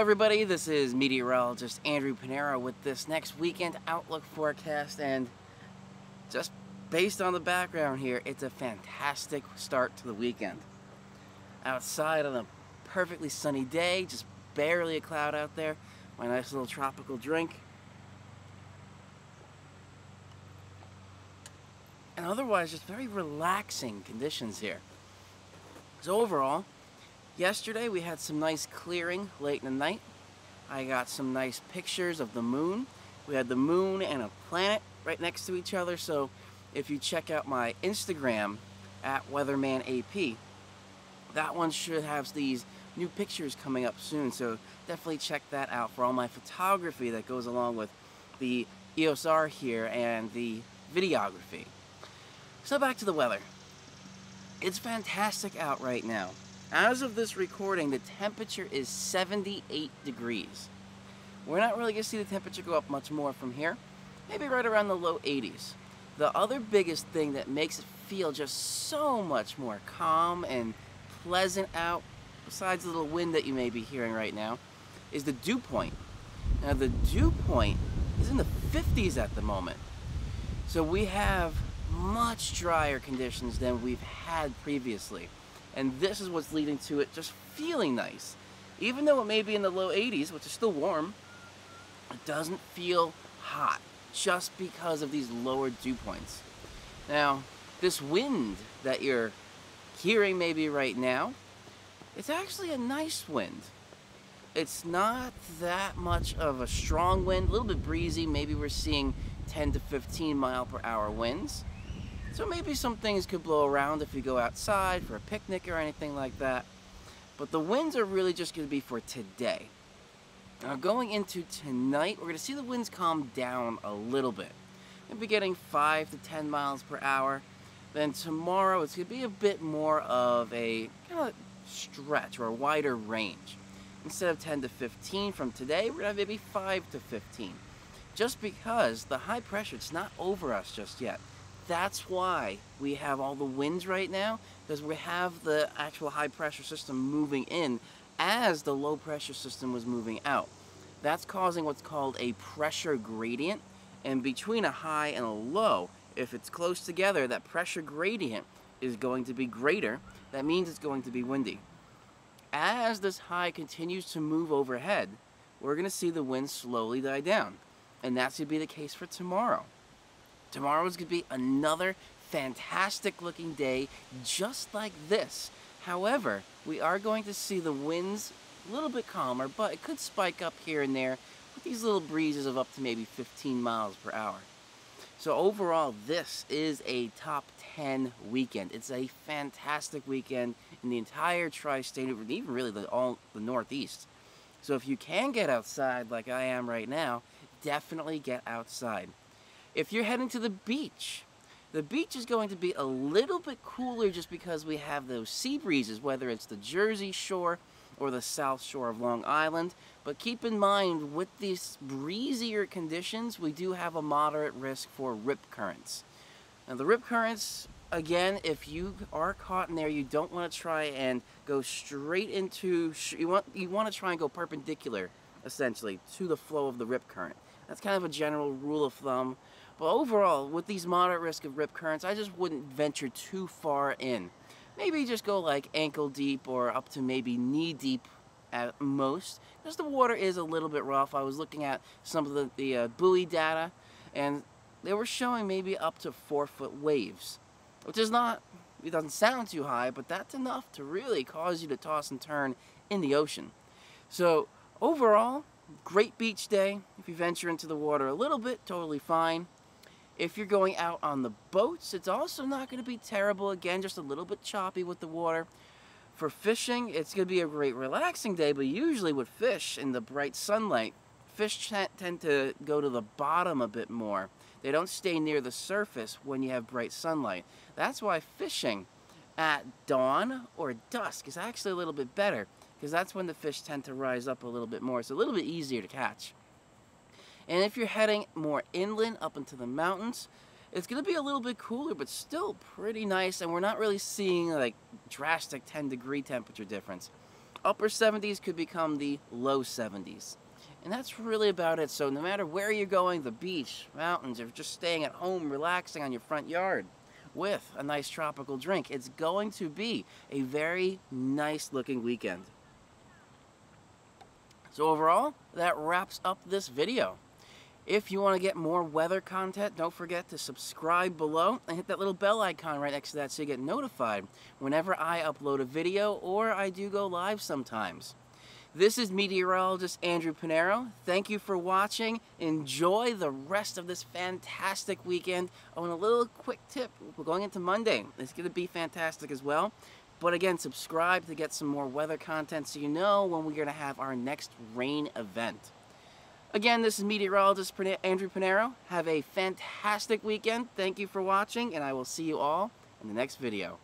everybody, this is meteorologist Andrew Panera with this next weekend outlook forecast, and just based on the background here, it's a fantastic start to the weekend. Outside on a perfectly sunny day, just barely a cloud out there, my nice little tropical drink. And otherwise, just very relaxing conditions here. So overall, yesterday we had some nice clearing late in the night. I got some nice pictures of the moon. We had the moon and a planet right next to each other, so if you check out my Instagram at WeathermanAP, that one should have these new pictures coming up soon, so definitely check that out for all my photography that goes along with the EOS R here and the videography. So back to the weather. It's fantastic out right now. As of this recording, the temperature is 78 degrees. We're not really going to see the temperature go up much more from here. Maybe right around the low 80s. The other biggest thing that makes it feel just so much more calm and pleasant out, besides the little wind that you may be hearing right now, is the dew point. Now the dew point is in the 50s at the moment. So we have much drier conditions than we've had previously. And this is what's leading to it just feeling nice. Even though it may be in the low 80s, which is still warm, it doesn't feel hot just because of these lower dew points. Now, this wind that you're hearing maybe right now, it's actually a nice wind. It's not that much of a strong wind, a little bit breezy. Maybe we're seeing 10 to 15 mile per hour winds. So maybe some things could blow around if you go outside for a picnic or anything like that. But the winds are really just going to be for today. Now going into tonight, we're going to see the winds calm down a little bit. Maybe getting 5 to 10 miles per hour. Then tomorrow it's going to be a bit more of a kind of stretch or a wider range. Instead of 10 to 15 from today, we're going to have maybe 5 to 15. Just because the high pressure, it's not over us just yet. That's why we have all the winds right now, because we have the actual high pressure system moving in as the low pressure system was moving out. That's causing what's called a pressure gradient, and between a high and a low, if it's close together, that pressure gradient is going to be greater. That means it's going to be windy. As this high continues to move overhead, we're going to see the wind slowly die down, and that's going to be the case for tomorrow. Tomorrow is going to be another fantastic looking day just like this. However, we are going to see the winds a little bit calmer, but it could spike up here and there with these little breezes of up to maybe 15 miles per hour. So overall, this is a top 10 weekend. It's a fantastic weekend in the entire tri-state, even really the Northeast. So if you can get outside like I am right now, definitely get outside. If you're heading to the beach is going to be a little bit cooler just because we have those sea breezes, whether it's the Jersey Shore or the South Shore of Long Island. But keep in mind, with these breezier conditions, we do have a moderate risk for rip currents. Now the rip currents, again, if you are caught in there, you don't want to try and go straight into, you want to try and go perpendicular, essentially, to the flow of the rip current. That's kind of a general rule of thumb. But overall, with these moderate risk of rip currents, I just wouldn't venture too far in. Maybe just go like ankle deep or up to maybe knee deep at most, because the water is a little bit rough. I was looking at some of the buoy data, and they were showing maybe up to 4-foot waves, which is not, it doesn't sound too high, but that's enough to really cause you to toss and turn in the ocean. So overall, great beach day. If you venture into the water a little bit, totally fine. If you're going out on the boats, it's also not going to be terrible. Again, just a little bit choppy with the water. For fishing, it's going to be a great relaxing day, but usually with fish in the bright sunlight, fish tend to go to the bottom a bit more. They don't stay near the surface when you have bright sunlight. That's why fishing at dawn or dusk is actually a little bit better, because that's when the fish tend to rise up a little bit more. It's a little bit easier to catch. And if you're heading more inland up into the mountains, it's going to be a little bit cooler, but still pretty nice, and we're not really seeing like drastic 10-degree temperature difference. Upper 70s could become the low 70s. And that's really about it. So no matter where you're going, the beach, mountains, or just staying at home, relaxing on your front yard with a nice tropical drink, it's going to be a very nice looking weekend. So overall, that wraps up this video. If you want to get more weather content, don't forget to subscribe below and hit that little bell icon right next to that so you get notified whenever I upload a video or I do go live sometimes. This is meteorologist Andrew Pinero. Thank you for watching. Enjoy the rest of this fantastic weekend. Oh, and a little quick tip. We're going into Monday. It's going to be fantastic as well. But again, subscribe to get some more weather content so you know when we're going to have our next rain event. Again, this is meteorologist Andrew Pinero. Have a fantastic weekend. Thank you for watching, and I will see you all in the next video.